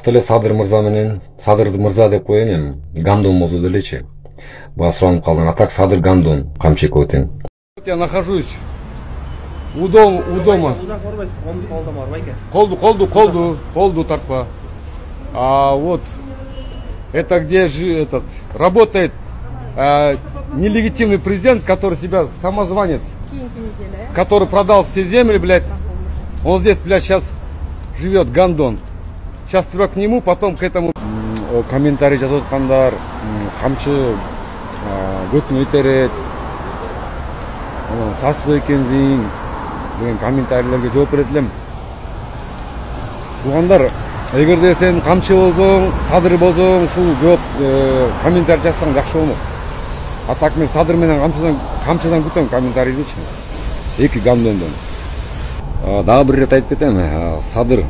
убакыт эле Садыр мырза менен Садырды мырза деп коеюн эми Гандон болду делечи. Буга суранып калган. А так Садыр Гандон Камчекова тең. Я нахожусь у дома. Колду тартпа. А вот это где же работает нелегитимный президент, который себя самозванец, который продал все земли, блядь. Он здесь, блядь, сейчас живет, Гандон. Сейчас к нему, потом к этому комментарий жазып аткандар, камчы көтүн өйтерет, сасып экенсиң деген комментарийлерге жооп берет элем. Туугандар, эгерде сен камчы болсоң, Садыр болсоң, ушул жооп комментарий жазсаң жакшы болмок. А так мен Садыр менен камчыдан күтөм комментарийдичи. Эки Гандондон. Дагы бир ирет айтып кетем. Садыр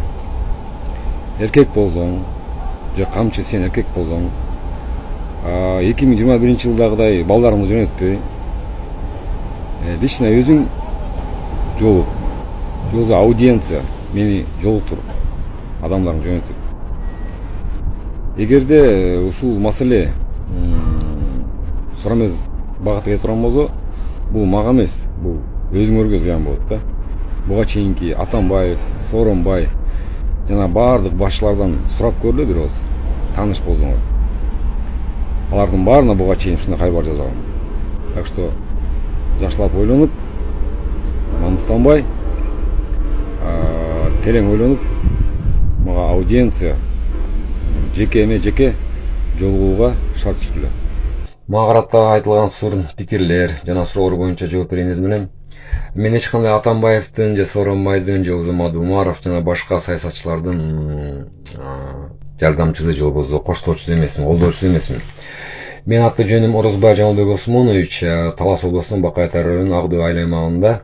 эркек болсоң, же камчы сен эркек болсоң, 2021-жылдагыдай балдарыңды жөнөтпөй, лично өзүң жолуп, аудиенция мени жолуктуруп, адамдарын жөнөтүп. Эгерде ушул маселе сурамез багыты кете турган болсо, бул мага эмес, бул өзүңөргө зыян болот да. Буга чейинки Атамбаев, Сооронбай жана баардык башчылардан сурап көрүлө бир ооз, тааныш болсоңор. Алардын баарына буга чейин ушундай кайбар жазгам. Так что жакшылап ойлонуп, намыстанбай, терең ойлонуп, мага аудиенция жеке жолугууга шарт түзүлгөн. Мага карата айтылган пикирлер жана суроолор боюнча жооп берейин дедим элем. Мен эч кандай Атамбаевдин же Сооронбайдын же Узмат Умаров жана башка саясатчылардын жардамчысы же болбосо коштоочусу эмесмин, колдоочусу эмесмин. Мен аты жөнүм Орозбай Жамалбек Осмонович, Талас облусунун Бакай Ата районунун Ак-Дөө айланмагында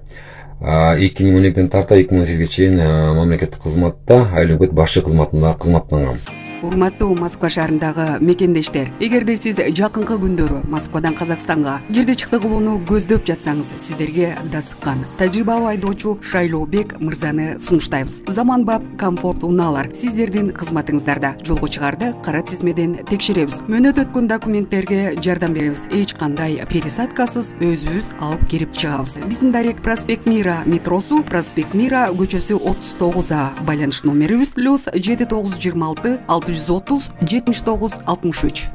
2012-ден тарта 2018-ге чейин мамлекеттик кызматта айланып башчы кызматында кызматтангам. Урматтуу Москва шаарындагы мекендештер, эгерде сиз жакынкы күндөрү Москвадан Казакстанга кирди чыкты кылууну көздөп жатсаңыз, сиздерге да сыккан тажрыйбалуу айдоочу Шайлообек мырзаны сунуштайбыз. Заманбап, комфорт унаалар сиздердин кызматыңыздарда. Жолго чыгарды кара тизмеден текшеребиз. Мөөнөт өткөн документтерге жардам беребиз. Эч кандай пересадкасыз өзүбүз алып кирип чыгабыз. Биздин Дарек Проспект Мира метросу, Проспект Мира көчөсү 39А, байланыш номерибиз +7926 630 79 63.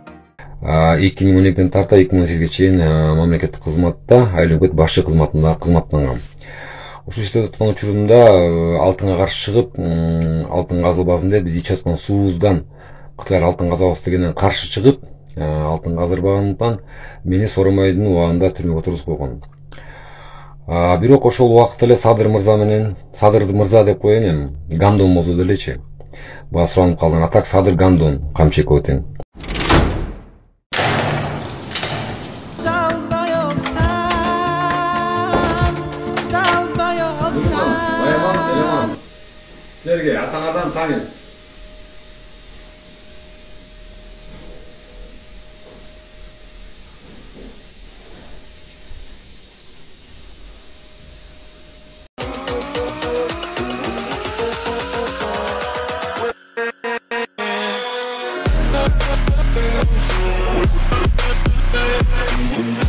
2012-ден тарта 2018-ге чейин мамлекеттик кызматта айланып башчы кызматында кызматтангам. Ушул иште өткөн учурунда алтынга каршы чыгып, алтын казылбасын деп биз ичип аткан суубуздан Кытайар алтын казабыз дегенден каршы чыгып, алтын казырбагандыктан мени Сооронбайдын убагында түрмөгө тургузуп койгон. Бирок ошол убакыт эле Садыр мырза менен Садырды мырза деп коеюн эми Гандон болду делечи. Буга суранып калган. А так Садыр Гандон Камчекова тең. Сергей, атаңардан таниңыз. We'll be right back.